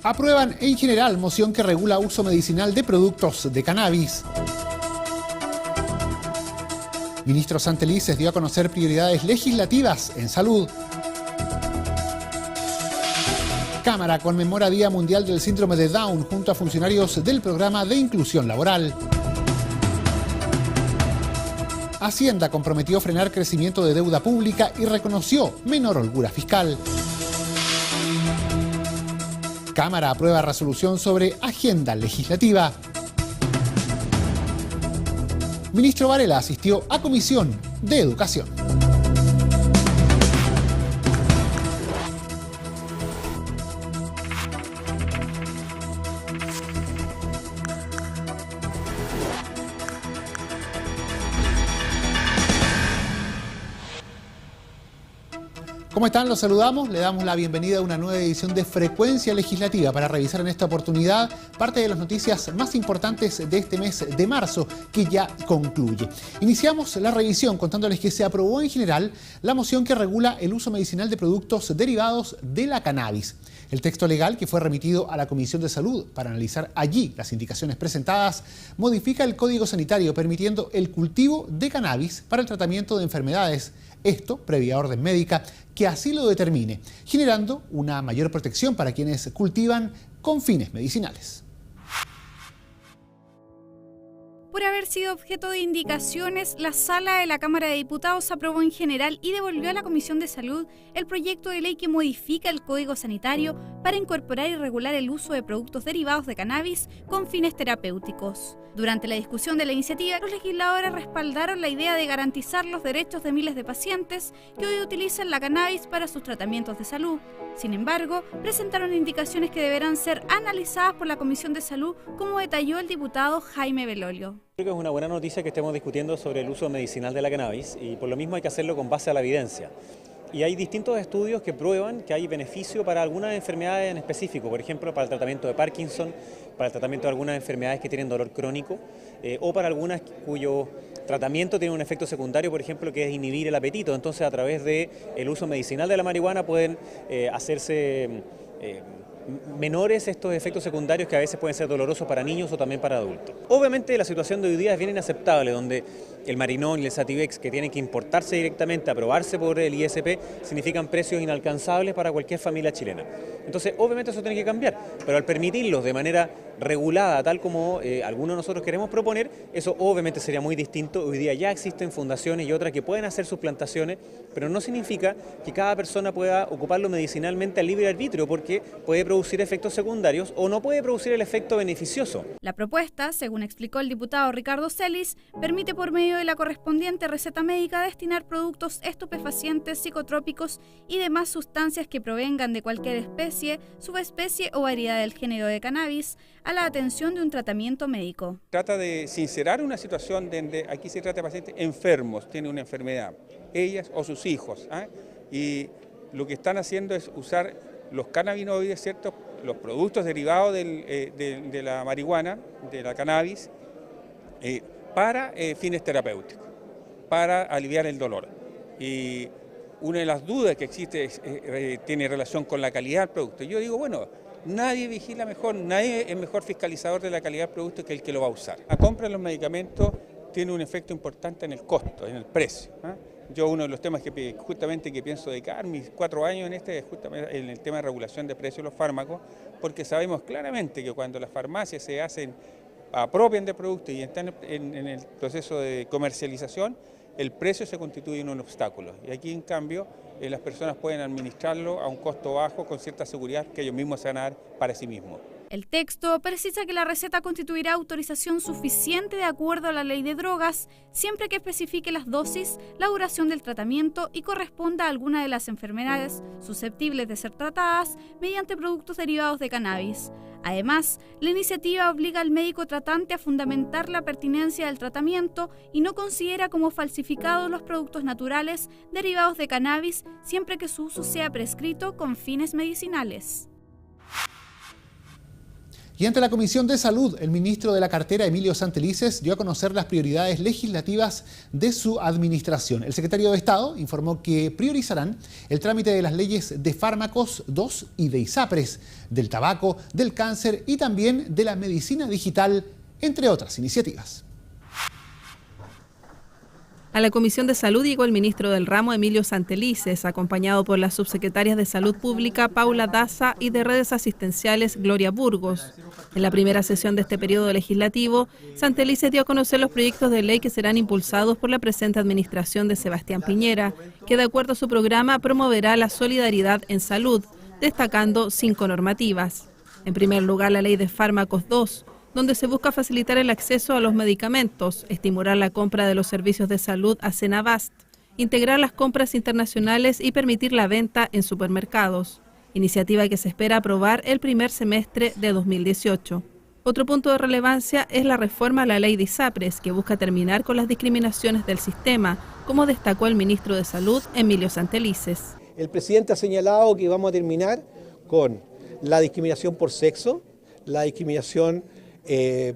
Aprueban en general moción que regula uso medicinal de productos de cannabis. Ministro Santelices dio a conocer prioridades legislativas en salud. Cámara conmemora Día Mundial del Síndrome de Down junto a funcionarios del Programa de Inclusión Laboral. Hacienda comprometió frenar crecimiento de deuda pública y reconoció menor holgura fiscal. Cámara aprueba resolución sobre agenda legislativa. Ministro Varela asistió a Comisión de Educación. ¿Cómo están? Los saludamos, le damos la bienvenida a una nueva edición de Frecuencia Legislativa para revisar en esta oportunidad parte de las noticias más importantes de este mes de marzo que ya concluye. Iniciamos la revisión contándoles que se aprobó en general la moción que regula el uso medicinal de productos derivados de la cannabis. El texto legal, que fue remitido a la Comisión de Salud para analizar allí las indicaciones presentadas, modifica el Código Sanitario permitiendo el cultivo de cannabis para el tratamiento de enfermedades. Esto previa orden médica que así lo determine, generando una mayor protección para quienes cultivan con fines medicinales. Por haber sido objeto de indicaciones, la Sala de la Cámara de Diputados aprobó en general y devolvió a la Comisión de Salud el proyecto de ley que modifica el Código Sanitario para incorporar y regular el uso de productos derivados de cannabis con fines terapéuticos. Durante la discusión de la iniciativa, los legisladores respaldaron la idea de garantizar los derechos de miles de pacientes que hoy utilizan la cannabis para sus tratamientos de salud. Sin embargo, presentaron indicaciones que deberán ser analizadas por la Comisión de Salud, como detalló el diputado Jaime Belolio. Creo que es una buena noticia que estemos discutiendo sobre el uso medicinal de la cannabis y por lo mismo hay que hacerlo con base a la evidencia. Y hay distintos estudios que prueban que hay beneficio para algunas enfermedades en específico, por ejemplo, para el tratamiento de Parkinson, para el tratamiento de algunas enfermedades que tienen dolor crónico o para algunas cuyo tratamiento tiene un efecto secundario, por ejemplo, que es inhibir el apetito. Entonces, a través del uso medicinal de la marihuana pueden hacerse menores estos efectos secundarios que a veces pueden ser dolorosos para niños o también para adultos. Obviamente la situación de hoy día es bien inaceptable, donde el Marinón y el Sativex, que tienen que importarse directamente, aprobarse por el ISP, significan precios inalcanzables para cualquier familia chilena. Entonces, obviamente eso tiene que cambiar, pero al permitirlos de manera regulada, tal como algunos de nosotros queremos proponer, eso obviamente sería muy distinto. Hoy día ya existen fundaciones y otras que pueden hacer sus plantaciones, pero no significa que cada persona pueda ocuparlo medicinalmente al libre arbitrio, porque puede producir efectos secundarios o no puede producir el efecto beneficioso. La propuesta, según explicó el diputado Ricardo Celis, permite por medio de la correspondiente receta médica destinar productos estupefacientes, psicotrópicos y demás sustancias que provengan de cualquier especie, subespecie o variedad del género de cannabis a la atención de un tratamiento médico. Trata de sincerar una situación donde aquí se trata de pacientes enfermos, tienen una enfermedad, ellas o sus hijos, y lo que están haciendo es usar los cannabinoides, ¿cierto? Los productos derivados de la marihuana, de la cannabis, para fines terapéuticos, para aliviar el dolor. Y una de las dudas que existe tiene relación con la calidad del producto. Yo digo, bueno, nadie vigila mejor, nadie es mejor fiscalizador de la calidad del producto que el que lo va a usar. La compra de los medicamentos tiene un efecto importante en el costo, en el precio. Yo uno de los temas que justamente pienso dedicar mis 4 años en es justamente en el tema de regulación de precios de los fármacos, porque sabemos claramente que cuando las farmacias se apropian de productos y están en el proceso de comercialización, el precio se constituye en un obstáculo. Y aquí, en cambio, las personas pueden administrarlo a un costo bajo con cierta seguridad que ellos mismos se van a dar para sí mismos. El texto precisa que la receta constituirá autorización suficiente de acuerdo a la ley de drogas, siempre que especifique las dosis, la duración del tratamiento y corresponda a alguna de las enfermedades susceptibles de ser tratadas mediante productos derivados de cannabis. Además, la iniciativa obliga al médico tratante a fundamentar la pertinencia del tratamiento y no considera como falsificados los productos naturales derivados de cannabis, siempre que su uso sea prescrito con fines medicinales. Y ante la Comisión de Salud, el ministro de la cartera, Emilio Santelices, dio a conocer las prioridades legislativas de su administración. El secretario de Estado informó que priorizarán el trámite de las leyes de fármacos 2 y de ISAPRES, del tabaco, del cáncer y también de la medicina digital, entre otras iniciativas. A la Comisión de Salud llegó el ministro del ramo, Emilio Santelices, acompañado por las subsecretarias de Salud Pública, Paula Daza, y de Redes Asistenciales, Gloria Burgos. En la primera sesión de este periodo legislativo, Santelices dio a conocer los proyectos de ley que serán impulsados por la presente administración de Sebastián Piñera, que de acuerdo a su programa promoverá la solidaridad en salud, destacando 5 normativas. En primer lugar, la Ley de Fármacos 2, donde se busca facilitar el acceso a los medicamentos, estimular la compra de los servicios de salud a Senabast, integrar las compras internacionales y permitir la venta en supermercados, iniciativa que se espera aprobar el primer semestre de 2018. Otro punto de relevancia es la reforma a la ley de ISAPRES, que busca terminar con las discriminaciones del sistema, como destacó el ministro de Salud, Emilio Santelices. El presidente ha señalado que vamos a terminar con la discriminación por sexo, la discriminación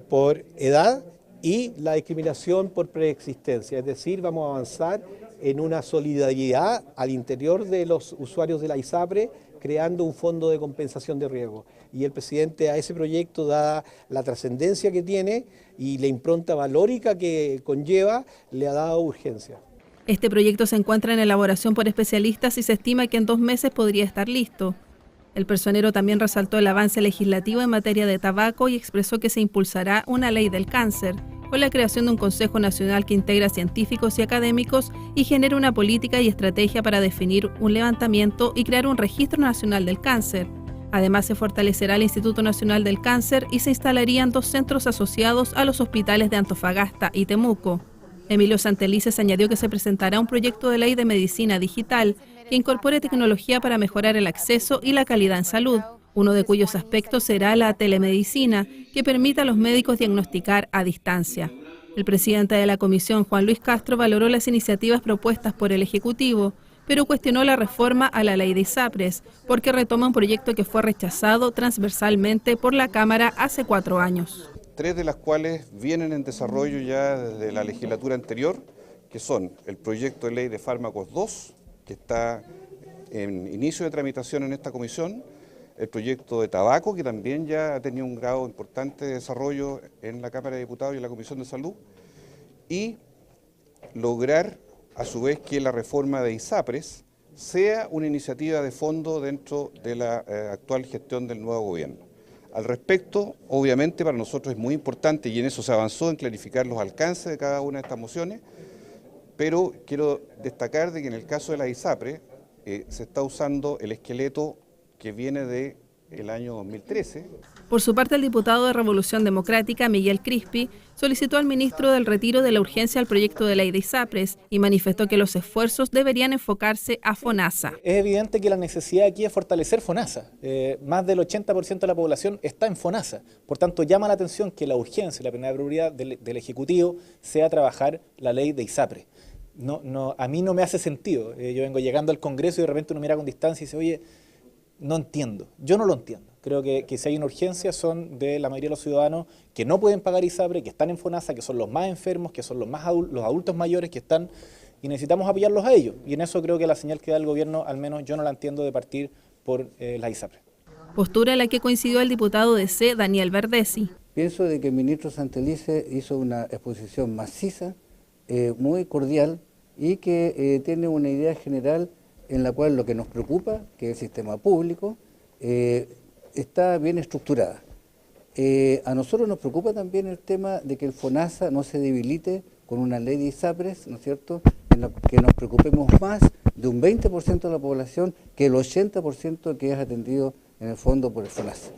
por edad y la discriminación por preexistencia. Es decir, vamos a avanzar en una solidaridad al interior de los usuarios de la ISAPRE, creando un fondo de compensación de riesgo. Y el presidente a ese proyecto, dada la trascendencia que tiene y la impronta valórica que conlleva, le ha dado urgencia. Este proyecto se encuentra en elaboración por especialistas y se estima que en 2 meses podría estar listo. El personero también resaltó el avance legislativo en materia de tabaco y expresó que se impulsará una ley del cáncer, con la creación de un Consejo Nacional que integra científicos y académicos y genere una política y estrategia para definir un levantamiento y crear un registro nacional del cáncer. Además, se fortalecerá el Instituto Nacional del Cáncer y se instalarían 2 centros asociados a los hospitales de Antofagasta y Temuco. Emilio Santelices añadió que se presentará un proyecto de ley de medicina digital que incorpore tecnología para mejorar el acceso y la calidad en salud, uno de cuyos aspectos será la telemedicina, que permita a los médicos diagnosticar a distancia. El presidente de la comisión, Juan Luis Castro, valoró las iniciativas propuestas por el Ejecutivo, pero cuestionó la reforma a la ley de ISAPRES, porque retoma un proyecto que fue rechazado transversalmente por la Cámara hace 4 años. 3 de las cuales vienen en desarrollo ya desde la legislatura anterior, que son el proyecto de ley de fármacos 2, que está en inicio de tramitación en esta comisión, el proyecto de tabaco, que también ya ha tenido un grado importante de desarrollo en la Cámara de Diputados y en la Comisión de Salud, y lograr a su vez que la reforma de ISAPRES sea una iniciativa de fondo dentro de la actual gestión del nuevo gobierno. Al respecto, obviamente para nosotros es muy importante, y en eso se avanzó, en clarificar los alcances de cada una de estas mociones, pero quiero destacar de que en el caso de la ISAPRES se está usando el esqueleto que viene del año 2013. Por su parte, el diputado de Revolución Democrática, Miguel Crispi, solicitó al ministro del retiro de la urgencia al proyecto de ley de ISAPRES y manifestó que los esfuerzos deberían enfocarse a FONASA. Es evidente que la necesidad aquí es fortalecer FONASA. Más del 80% de la población está en FONASA. Por tanto, llama la atención que la urgencia, la primera prioridad del Ejecutivo sea trabajar la ley de ISAPRES. A mí no me hace sentido. Yo vengo llegando al Congreso y de repente uno mira con distancia y dice, oye, no entiendo. Yo no lo entiendo. Creo que si hay una urgencia son de la mayoría de los ciudadanos que no pueden pagar ISAPRES, que están en FONASA, que son los más enfermos, que son los adultos mayores que están, y necesitamos apoyarlos a ellos. Y en eso creo que la señal que da el gobierno, al menos yo no la entiendo, de partir por la ISAPRES. Postura en la que coincidió el diputado de C, Daniel Verdesi. Pienso de que el ministro Santelices hizo una exposición maciza, muy cordial, y que tiene una idea general en la cual lo que nos preocupa, que es el sistema público, está bien estructurada. A nosotros nos preocupa también el tema de que el FONASA no se debilite con una ley de ISAPRES, ¿no es cierto?, en la que nos preocupemos más de un 20% de la población que el 80% que es atendido en el fondo por el FONASA.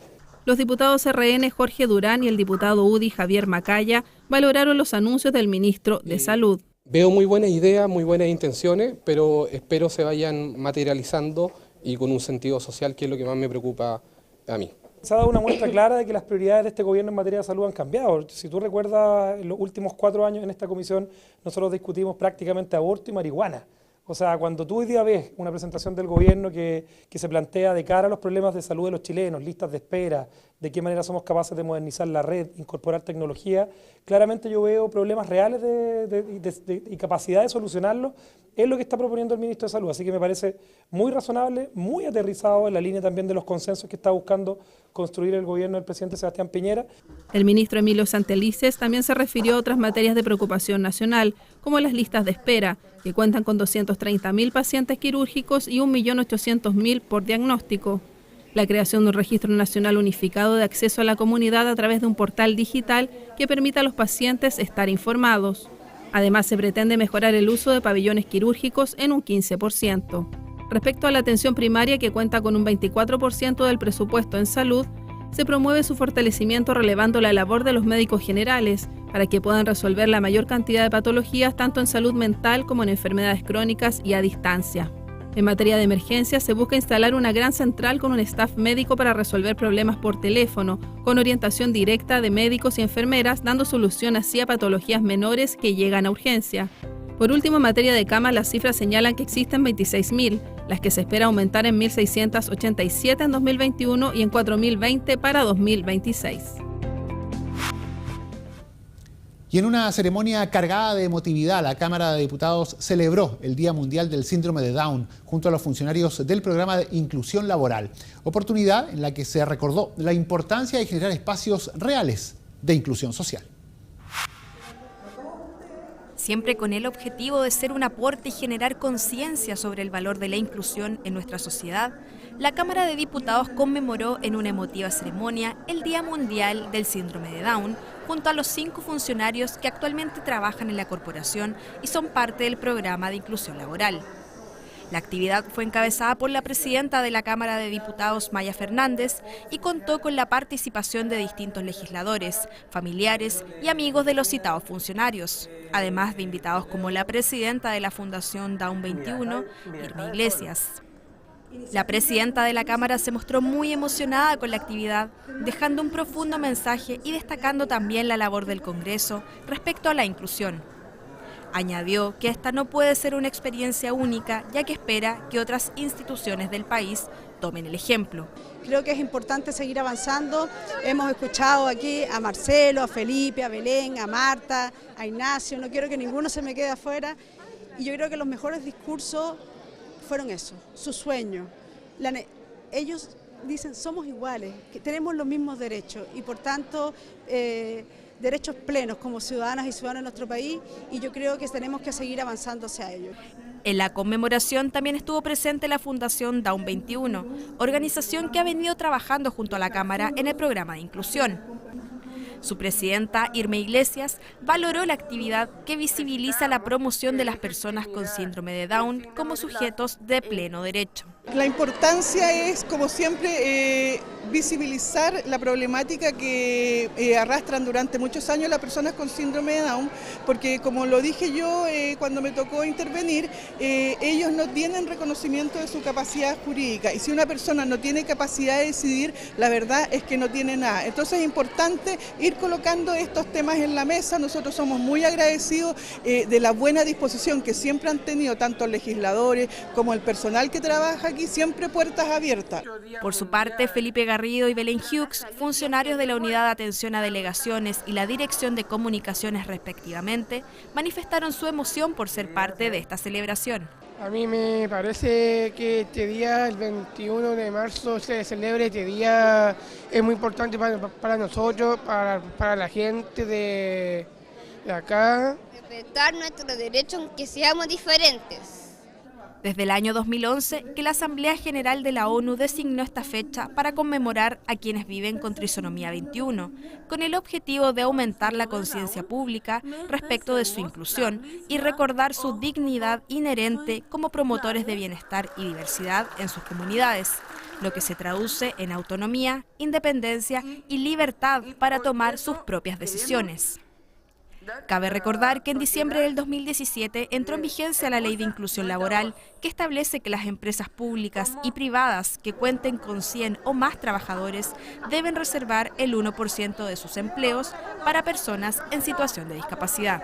Los diputados RN Jorge Durán y el diputado UDI Javier Macaya valoraron los anuncios del ministro de Salud. Veo muy buenas ideas, muy buenas intenciones, pero espero se vayan materializando y con un sentido social, que es lo que más me preocupa a mí. Se ha dado una muestra clara de que las prioridades de este gobierno en materia de salud han cambiado. Si tú recuerdas, en los últimos 4 años en esta comisión nosotros discutimos prácticamente aborto y marihuana. O sea, cuando tú hoy día ves una presentación del gobierno que se plantea de cara a los problemas de salud de los chilenos, listas de espera, de qué manera somos capaces de modernizar la red, incorporar tecnología, claramente yo veo problemas reales y capacidad de solucionarlos, es lo que está proponiendo el ministro de Salud. Así que me parece muy razonable, muy aterrizado en la línea también de los consensos que está buscando construir el gobierno del presidente Sebastián Piñera. El ministro Emilio Santelices también se refirió a otras materias de preocupación nacional, como las listas de espera, que cuentan con 230.000 pacientes quirúrgicos y 1.800.000 por diagnóstico. La creación de un registro nacional unificado de acceso a la comunidad a través de un portal digital que permita a los pacientes estar informados. Además, se pretende mejorar el uso de pabellones quirúrgicos en un 15%. Respecto a la atención primaria, que cuenta con un 24% del presupuesto en salud, se promueve su fortalecimiento relevando la labor de los médicos generales para que puedan resolver la mayor cantidad de patologías tanto en salud mental como en enfermedades crónicas y a distancia. En materia de emergencia, se busca instalar una gran central con un staff médico para resolver problemas por teléfono, con orientación directa de médicos y enfermeras, dando solución así a patologías menores que llegan a urgencia. Por último, en materia de camas, las cifras señalan que existen 26.000, las que se espera aumentar en 1.687 en 2021 y en 4.020 para 2026. Y en una ceremonia cargada de emotividad, la Cámara de Diputados celebró el Día Mundial del Síndrome de Down junto a los funcionarios del programa de inclusión laboral, oportunidad en la que se recordó la importancia de generar espacios reales de inclusión social. Siempre con el objetivo de ser un aporte y generar conciencia sobre el valor de la inclusión en nuestra sociedad, la Cámara de Diputados conmemoró en una emotiva ceremonia el Día Mundial del Síndrome de Down junto a los 5 funcionarios que actualmente trabajan en la corporación y son parte del programa de inclusión laboral. La actividad fue encabezada por la presidenta de la Cámara de Diputados, Maya Fernández, y contó con la participación de distintos legisladores, familiares y amigos de los citados funcionarios, además de invitados como la presidenta de la Fundación Down 21, Irma Iglesias. La presidenta de la Cámara se mostró muy emocionada con la actividad, dejando un profundo mensaje y destacando también la labor del Congreso respecto a la inclusión. Añadió que esta no puede ser una experiencia única, ya que espera que otras instituciones del país tomen el ejemplo. Creo que es importante seguir avanzando. Hemos escuchado aquí a Marcelo, a Felipe, a Belén, a Marta, a Ignacio. No quiero que ninguno se me quede afuera. Y yo creo que los mejores discursos fueron eso, su sueño. Ellos dicen, somos iguales, que tenemos los mismos derechos y por tanto derechos plenos como ciudadanas y ciudadanos de nuestro país, y yo creo que tenemos que seguir avanzando hacia ello. En la conmemoración también estuvo presente la Fundación Down 21, organización que ha venido trabajando junto a la Cámara en el programa de inclusión. Su presidenta, Irma Iglesias, valoró la actividad que visibiliza la promoción de las personas con síndrome de Down como sujetos de pleno derecho. La importancia es, como siempre, visibilizar la problemática que arrastran durante muchos años las personas con síndrome de Down, porque como lo dije yo cuando me tocó intervenir, ellos no tienen reconocimiento de su capacidad jurídica, y si una persona no tiene capacidad de decidir, la verdad es que no tiene nada. Entonces es importante ir colocando estos temas en la mesa. Nosotros somos muy agradecidos de la buena disposición que siempre han tenido tanto legisladores como el personal que trabaja aquí, siempre puertas abiertas. Por su parte, Felipe Garrido y Belén Hughes, funcionarios de la Unidad de Atención a Delegaciones y la Dirección de Comunicaciones respectivamente, manifestaron su emoción por ser parte de esta celebración. A mí me parece que este día, el 21 de marzo, se celebre este día, es muy importante para nosotros, para la gente de acá. Respetar nuestros derechos aunque seamos diferentes. Desde el año 2011 que la Asamblea General de la ONU designó esta fecha para conmemorar a quienes viven con trisomía 21, con el objetivo de aumentar la conciencia pública respecto de su inclusión y recordar su dignidad inherente como promotores de bienestar y diversidad en sus comunidades, lo que se traduce en autonomía, independencia y libertad para tomar sus propias decisiones. Cabe recordar que en diciembre del 2017 entró en vigencia la Ley de Inclusión Laboral, que establece que las empresas públicas y privadas que cuenten con 100 o más trabajadores deben reservar el 1% de sus empleos para personas en situación de discapacidad.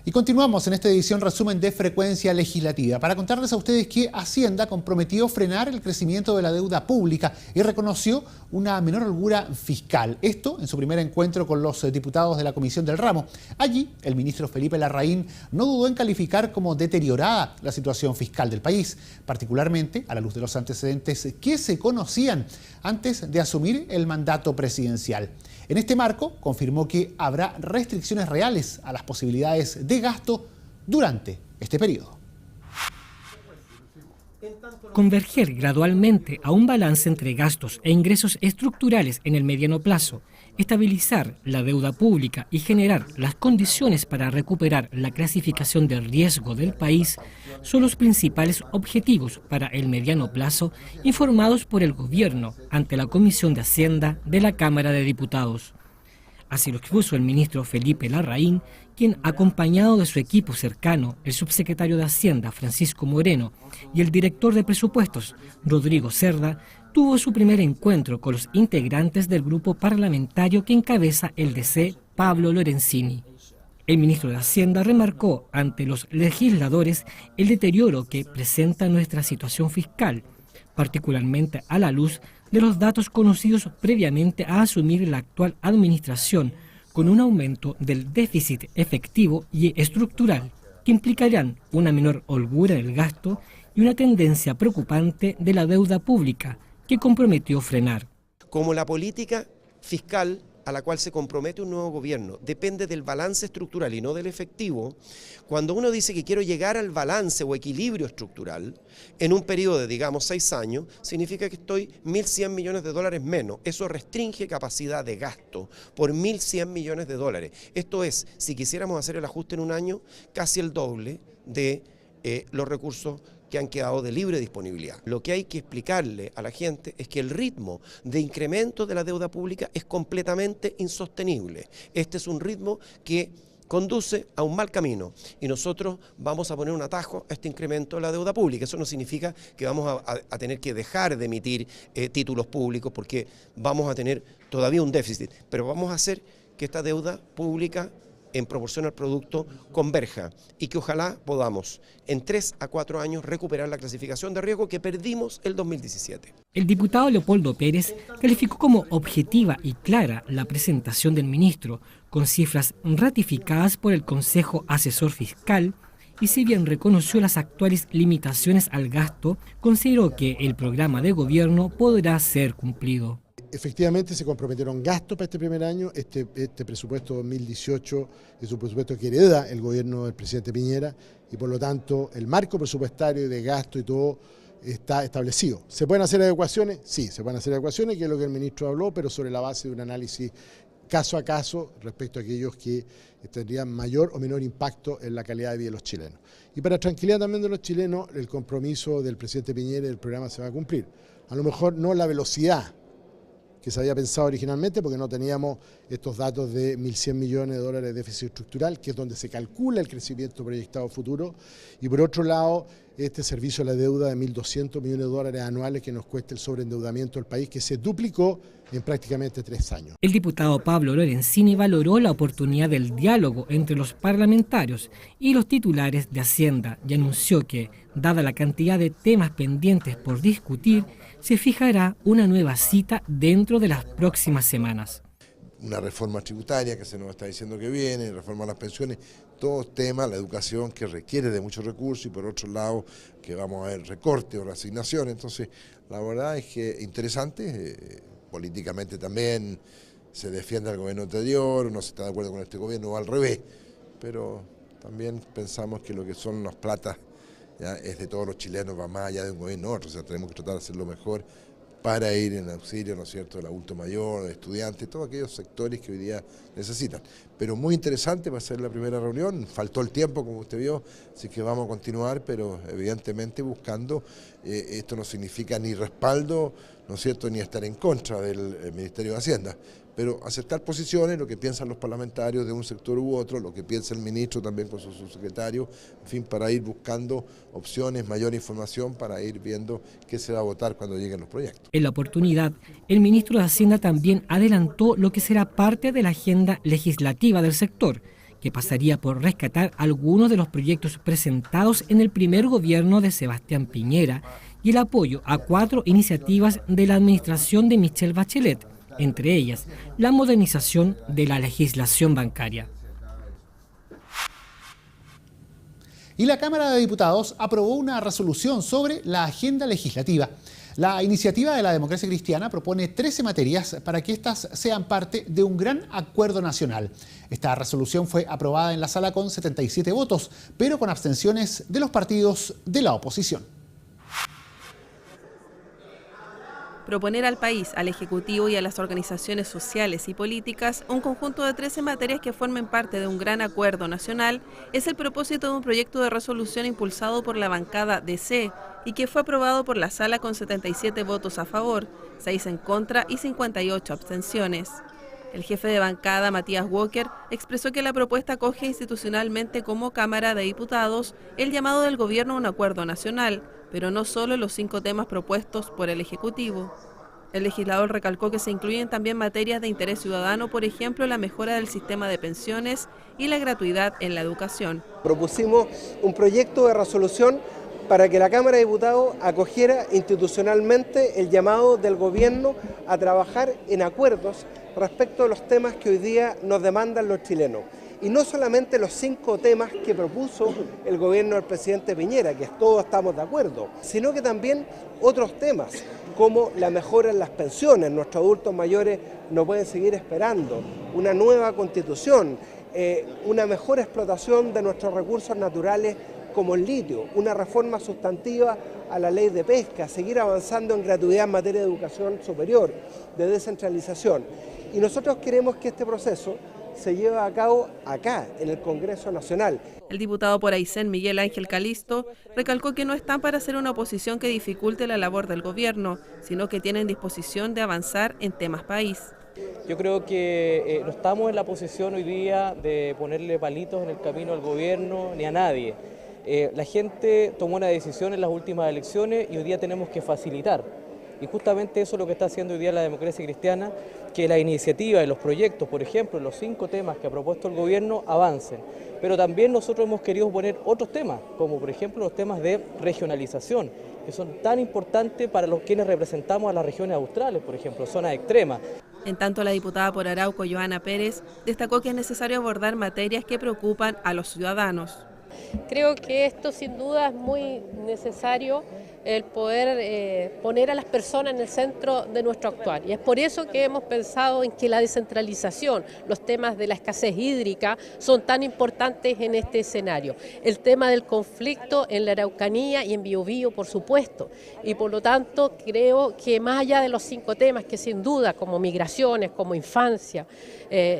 Y continuamos en esta edición resumen de Frecuencia Legislativa para contarles a ustedes que Hacienda comprometió frenar el crecimiento de la deuda pública y reconoció una menor holgura fiscal. Esto en su primer encuentro con los diputados de la Comisión del Ramo. Allí, el ministro Felipe Larraín no dudó en calificar como deteriorada la situación fiscal del país, particularmente a la luz de los antecedentes que se conocían antes de asumir el mandato presidencial. En este marco, confirmó que habrá restricciones reales a las posibilidades de gasto durante este periodo. Converger gradualmente a un balance entre gastos e ingresos estructurales en el mediano plazo, estabilizar la deuda pública y generar las condiciones para recuperar la clasificación de riesgo del país son los principales objetivos para el mediano plazo informados por el Gobierno ante la Comisión de Hacienda de la Cámara de Diputados. Así lo expuso el ministro Felipe Larraín, quien, acompañado de su equipo cercano, el subsecretario de Hacienda, Francisco Moreno, y el director de presupuestos, Rodrigo Cerda, tuvo su primer encuentro con los integrantes del grupo parlamentario que encabeza el DC, Pablo Lorenzini. El ministro de Hacienda remarcó ante los legisladores el deterioro que presenta nuestra situación fiscal, particularmente a la luz de los datos conocidos previamente a asumir la actual administración, con un aumento del déficit efectivo y estructural, que implicarán una menor holgura del gasto y una tendencia preocupante de la deuda pública, que comprometió frenar. Como la política fiscal a la cual se compromete un nuevo gobierno depende del balance estructural y no del efectivo, cuando uno dice que quiero llegar al balance o equilibrio estructural en un periodo de, digamos, 6 años, significa que estoy 1.100 millones de dólares menos. Eso restringe capacidad de gasto por 1.100 millones de dólares. Esto es, si quisiéramos hacer el ajuste en un año, casi el doble de los recursos que han quedado de libre disponibilidad. Lo que hay que explicarle a la gente es que el ritmo de incremento de la deuda pública es completamente insostenible. Este es un ritmo que conduce a un mal camino y nosotros vamos a poner un atajo a este incremento de la deuda pública. Eso no significa que vamos a tener que dejar de emitir títulos públicos porque vamos a tener todavía un déficit, pero vamos a hacer que esta deuda pública en proporción al producto converja y que ojalá podamos en 3 a 4 años recuperar la clasificación de riesgo que perdimos el 2017. El diputado Leopoldo Pérez calificó como objetiva y clara la presentación del ministro, con cifras ratificadas por el Consejo Asesor Fiscal, y si bien reconoció las actuales limitaciones al gasto, consideró que el programa de gobierno podrá ser cumplido. Efectivamente se comprometieron gastos para este primer año. Este presupuesto 2018 es un presupuesto que hereda el gobierno del presidente Piñera y por lo tanto el marco presupuestario de gasto y todo está establecido. ¿Se pueden hacer adecuaciones? Sí, se pueden hacer adecuaciones, que es lo que el ministro habló, pero sobre la base de un análisis caso a caso respecto a aquellos que tendrían mayor o menor impacto en la calidad de vida de los chilenos. Y para tranquilidad también de los chilenos, el compromiso del presidente Piñera y del programa se va a cumplir. A lo mejor no la velocidad que se había pensado originalmente, porque no teníamos estos datos de 1.100 millones de dólares de déficit estructural, que es donde se calcula el crecimiento proyectado futuro, y por otro lado, este servicio a la deuda de 1.200 millones de dólares anuales que nos cuesta el sobreendeudamiento del país, que se duplicó en prácticamente 3 años. El diputado Pablo Lorenzini valoró la oportunidad del diálogo entre los parlamentarios y los titulares de Hacienda y anunció que, dada la cantidad de temas pendientes por discutir, se fijará una nueva cita dentro de las próximas semanas. Una reforma tributaria que se nos está diciendo que viene, reforma a las pensiones, todos temas, la educación que requiere de muchos recursos y por otro lado que vamos a ver recortes o reasignaciones. Entonces la verdad es que interesante, políticamente también se defiende al gobierno anterior, no se está de acuerdo con este gobierno o al revés, pero también pensamos que lo que son las platas ya es de todos los chilenos, va más allá de un gobierno u otro, o sea, tenemos que tratar de hacerlo mejor para ir en auxilio, ¿no es cierto?, del adulto mayor, de estudiantes, todos aquellos sectores que hoy día necesitan. Pero muy interesante va a ser la primera reunión, faltó el tiempo, como usted vio, así que vamos a continuar, pero evidentemente buscando, esto no significa ni respaldo, ¿no es cierto?, ni estar en contra del Ministerio de Hacienda, pero aceptar posiciones, lo que piensan los parlamentarios de un sector u otro, lo que piensa el ministro también con su subsecretario, en fin, para ir buscando opciones, mayor información, para ir viendo qué se va a votar cuando lleguen los proyectos. En la oportunidad, el ministro de Hacienda también adelantó lo que será parte de la agenda legislativa del sector, que pasaría por rescatar algunos de los proyectos presentados en el primer gobierno de Sebastián Piñera y el apoyo a 4 iniciativas de la administración de Michelle Bachelet, entre ellas la modernización de la legislación bancaria. Y la Cámara de Diputados aprobó una resolución sobre la agenda legislativa. La iniciativa de la Democracia Cristiana propone 13 materias para que éstas sean parte de un gran acuerdo nacional. Esta resolución fue aprobada en la sala con 77 votos, pero con abstenciones de los partidos de la oposición. Proponer al país, al Ejecutivo y a las organizaciones sociales y políticas un conjunto de 13 materias que formen parte de un gran acuerdo nacional es el propósito de un proyecto de resolución impulsado por la bancada DC y que fue aprobado por la sala con 77 votos a favor, 6 en contra y 58 abstenciones. El jefe de bancada, Matías Walker, expresó que la propuesta acoge institucionalmente como Cámara de Diputados el llamado del gobierno a un acuerdo nacional, pero no solo los 5 temas propuestos por el Ejecutivo. El legislador recalcó que se incluyen también materias de interés ciudadano, por ejemplo, la mejora del sistema de pensiones y la gratuidad en la educación. Propusimos un proyecto de resolución para que la Cámara de Diputados acogiera institucionalmente el llamado del gobierno a trabajar en acuerdos respecto a los temas que hoy día nos demandan los chilenos. Y no solamente los 5 temas que propuso el gobierno del presidente Piñera, que todos estamos de acuerdo, sino que también otros temas, como la mejora en las pensiones. Nuestros adultos mayores no pueden seguir esperando, una nueva constitución, una mejor explotación de nuestros recursos naturales como el litio, una reforma sustantiva a la ley de pesca, seguir avanzando en gratuidad en materia de educación superior, de descentralización. Y nosotros queremos que este proceso se lleva a cabo acá, en el Congreso Nacional. El diputado por Aysén, Miguel Ángel Calisto, recalcó que no están para hacer una oposición que dificulte la labor del gobierno, sino que tienen disposición de avanzar en temas país. Yo creo que no estamos en la posición hoy día de ponerle palitos en el camino al gobierno ni a nadie. La gente tomó una decisión en las últimas elecciones y hoy día tenemos que facilitar. Y justamente eso es lo que está haciendo hoy día la Democracia Cristiana, que la iniciativa y los proyectos, por ejemplo, los 5 temas que ha propuesto el gobierno, avancen. Pero también nosotros hemos querido poner otros temas, como por ejemplo los temas de regionalización, que son tan importantes para los quienes representamos a las regiones australes, por ejemplo, zonas extremas. En tanto, la diputada por Arauco, Joana Pérez, destacó que es necesario abordar materias que preocupan a los ciudadanos. Creo que esto sin duda es muy necesario, el poder poner a las personas en el centro de nuestro actuar. Y es por eso que hemos pensado en que la descentralización, los temas de la escasez hídrica son tan importantes en este escenario. El tema del conflicto en la Araucanía y en Biobío, por supuesto. Y por lo tanto creo que más allá de los 5 temas que sin duda, como migraciones, como infancia,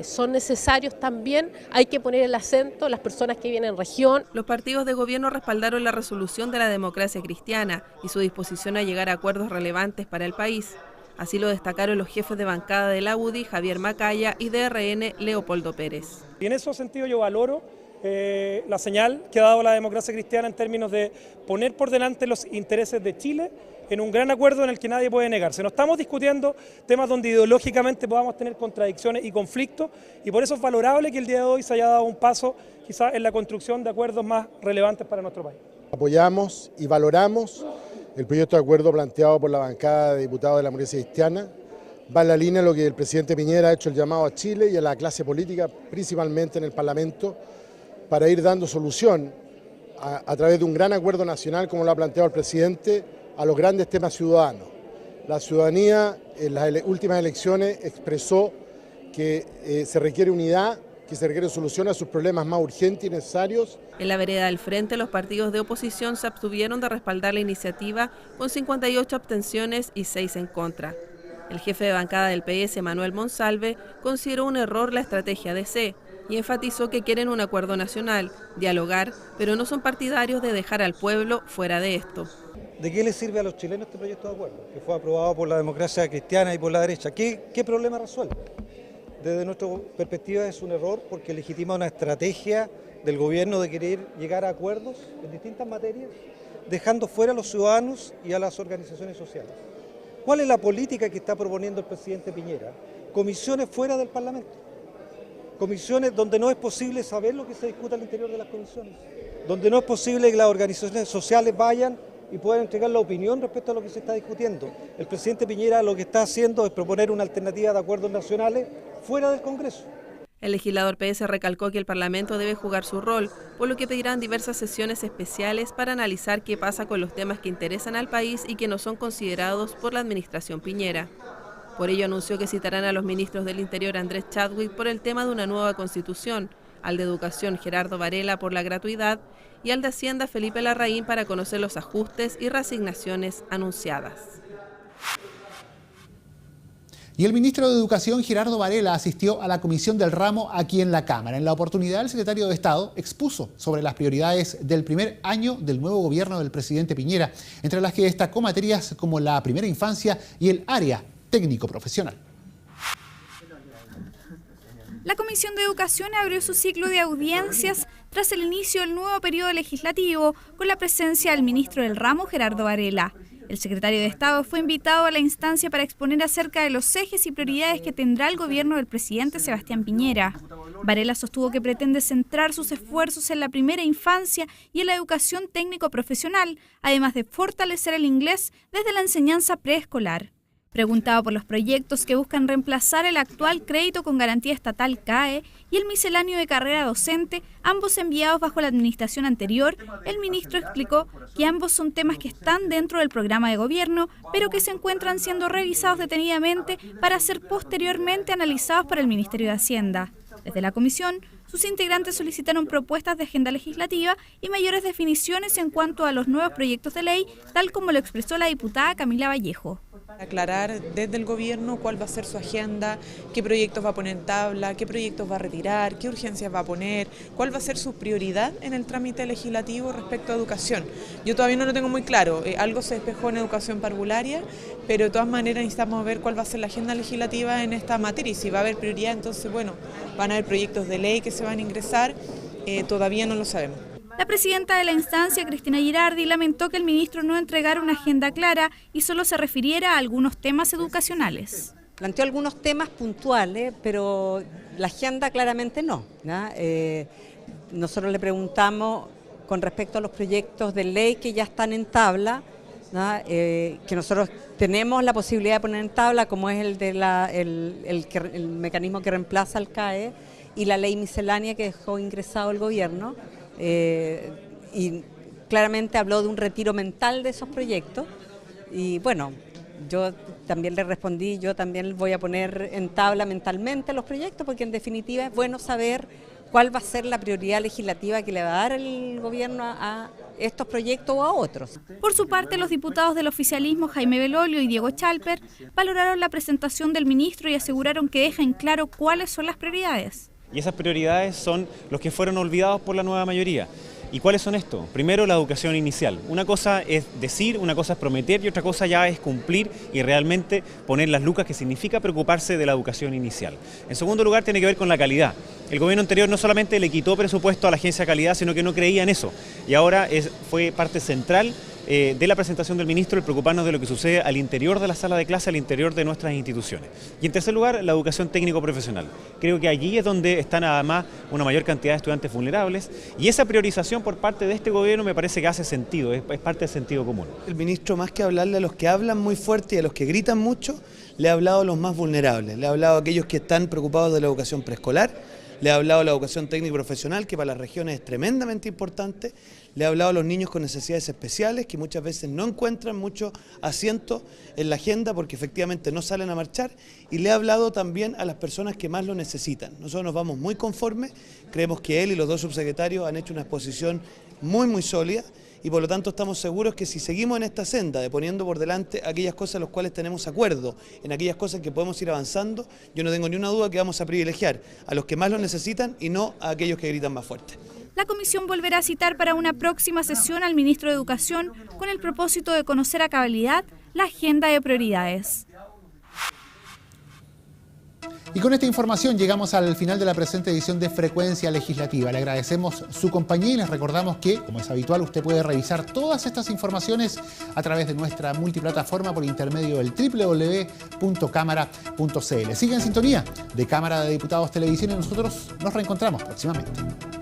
son necesarios también, hay que poner el acento en las personas que vienen en región. Los partidos de gobierno respaldaron la resolución de la Democracia Cristiana y su disposición a llegar a acuerdos relevantes para el país. Así lo destacaron los jefes de bancada de la UDI, Javier Macaya, y de RN, Leopoldo Pérez. Y en ese sentido yo valoro la señal que ha dado la Democracia Cristiana en términos de poner por delante los intereses de Chile en un gran acuerdo en el que nadie puede negarse. No estamos discutiendo temas donde ideológicamente podamos tener contradicciones y conflictos, y por eso es valorable que el día de hoy se haya dado un paso quizás en la construcción de acuerdos más relevantes para nuestro país. Apoyamos y valoramos el proyecto de acuerdo planteado por la bancada de diputados de la Democracia Cristiana. Va en la línea de lo que el presidente Piñera ha hecho el llamado a Chile y a la clase política, principalmente en el Parlamento, para ir dando solución a través de un gran acuerdo nacional, como lo ha planteado el presidente, a los grandes temas ciudadanos. La ciudadanía en las últimas elecciones expresó que se requiere unidad, que se requiere solución a sus problemas más urgentes y necesarios. En la vereda del frente, los partidos de oposición se abstuvieron de respaldar la iniciativa con 58 abstenciones y 6 en contra. El jefe de bancada del PS, Manuel Monsalve, consideró un error la estrategia DC y enfatizó que quieren un acuerdo nacional, dialogar, pero no son partidarios de dejar al pueblo fuera de esto. ¿De qué le sirve a los chilenos este proyecto de acuerdo, que fue aprobado por la Democracia Cristiana y por la derecha? ¿Qué problema resuelve? Desde nuestra perspectiva es un error porque legitima una estrategia del gobierno de querer llegar a acuerdos en distintas materias, dejando fuera a los ciudadanos y a las organizaciones sociales. ¿Cuál es la política que está proponiendo el presidente Piñera? Comisiones fuera del Parlamento. comisiones donde no es posible saber lo que se discute al interior de las comisiones, donde no es posible que las organizaciones sociales vayan y puedan entregar la opinión respecto a lo que se está discutiendo. El presidente Piñera lo que está haciendo es proponer una alternativa de acuerdos nacionales fuera del Congreso. El legislador PS recalcó que el Parlamento debe jugar su rol, por lo que pedirán diversas sesiones especiales para analizar qué pasa con los temas que interesan al país y que no son considerados por la administración Piñera. Por ello anunció que citarán a los ministros del Interior Andrés Chadwick por el tema de una nueva constitución, al de Educación Gerardo Varela por la gratuidad y al de Hacienda Felipe Larraín para conocer los ajustes y reasignaciones anunciadas. Y el ministro de Educación, Gerardo Varela, asistió a la comisión del ramo aquí en la Cámara. En la oportunidad, el secretario de Estado expuso sobre las prioridades del primer año del nuevo gobierno del presidente Piñera, entre las que destacó materias como la primera infancia y el área técnico-profesional. La Comisión de Educación abrió su ciclo de audiencias tras el inicio del nuevo periodo legislativo con la presencia del ministro del ramo, Gerardo Varela. El secretario de Estado fue invitado a la instancia para exponer acerca de los ejes y prioridades que tendrá el gobierno del presidente Sebastián Piñera. Varela sostuvo que pretende centrar sus esfuerzos en la primera infancia y en la educación técnico-profesional, además de fortalecer el inglés desde la enseñanza preescolar. Preguntado por los proyectos que buscan reemplazar el actual crédito con garantía estatal CAE y el misceláneo de carrera docente, ambos enviados bajo la administración anterior, el ministro explicó que ambos son temas que están dentro del programa de gobierno, pero que se encuentran siendo revisados detenidamente para ser posteriormente analizados por el Ministerio de Hacienda. Desde la comisión, sus integrantes solicitaron propuestas de agenda legislativa y mayores definiciones en cuanto a los nuevos proyectos de ley, tal como lo expresó la diputada Camila Vallejo. Aclarar desde el gobierno cuál va a ser su agenda, qué proyectos va a poner en tabla, qué proyectos va a retirar, qué urgencias va a poner, cuál va a ser su prioridad en el trámite legislativo respecto a educación. Yo todavía no lo tengo muy claro, algo se despejó en educación parvularia, pero de todas maneras necesitamos ver cuál va a ser la agenda legislativa en esta materia y si va a haber prioridad, entonces bueno, van a haber proyectos de ley que se van a ingresar, todavía no lo sabemos. La presidenta de la instancia, Cristina Girardi, lamentó que el ministro no entregara una agenda clara y solo se refiriera a algunos temas educacionales. Planteó algunos temas puntuales, pero la agenda claramente no, ¿no? Nosotros le preguntamos con respecto a los proyectos de ley que ya están en tabla, ¿no? Que nosotros tenemos la posibilidad de poner en tabla, como es el de el mecanismo que reemplaza al CAE y la ley miscelánea que dejó ingresado el gobierno. Y claramente habló de un retiro mental de esos proyectos y bueno, yo también le respondí, yo también voy a poner en tabla mentalmente los proyectos porque en definitiva es bueno saber cuál va a ser la prioridad legislativa que le va a dar el gobierno a estos proyectos o a otros. Por su parte, los diputados del oficialismo Jaime Belolio y Diego Chalper valoraron la presentación del ministro y aseguraron que deja en claro cuáles son las prioridades. Y esas prioridades son los que fueron olvidados por la nueva mayoría. ¿Y cuáles son estos? Primero, la educación inicial. Una cosa es decir, una cosa es prometer y otra cosa ya es cumplir y realmente poner las lucas que significa preocuparse de la educación inicial. En segundo lugar, tiene que ver con la calidad. El gobierno anterior no solamente le quitó presupuesto a la Agencia de Calidad, sino que no creía en eso. Y ahora fue parte central de la presentación del ministro el preocuparnos de lo que sucede al interior de la sala de clase, al interior de nuestras instituciones. Y en tercer lugar, la educación técnico-profesional. Creo que allí es donde están además una mayor cantidad de estudiantes vulnerables y esa priorización por parte de este gobierno me parece que hace sentido, es parte del sentido común. El ministro, más que hablarle a los que hablan muy fuerte y a los que gritan mucho, le ha hablado a los más vulnerables, le ha hablado a aquellos que están preocupados de la educación preescolar, le ha hablado a la educación técnico-profesional, que para las regiones es tremendamente importante, le ha hablado a los niños con necesidades especiales, que muchas veces no encuentran mucho asiento en la agenda porque efectivamente no salen a marchar, y le ha hablado también a las personas que más lo necesitan. Nosotros nos vamos muy conformes, creemos que él y los dos subsecretarios han hecho una exposición muy sólida, y por lo tanto estamos seguros que si seguimos en esta senda de poniendo por delante aquellas cosas en las cuales tenemos acuerdo, en aquellas cosas que podemos ir avanzando, yo no tengo ni una duda que vamos a privilegiar a los que más lo necesitan y no a aquellos que gritan más fuerte. La comisión volverá a citar para una próxima sesión al ministro de Educación con el propósito de conocer a cabalidad la agenda de prioridades. Y con esta información llegamos al final de la presente edición de Frecuencia Legislativa. Le agradecemos su compañía y les recordamos que, como es habitual, usted puede revisar todas estas informaciones a través de nuestra multiplataforma por intermedio del www.cámara.cl. Sigue en sintonía de Cámara de Diputados Televisión y nosotros nos reencontramos próximamente.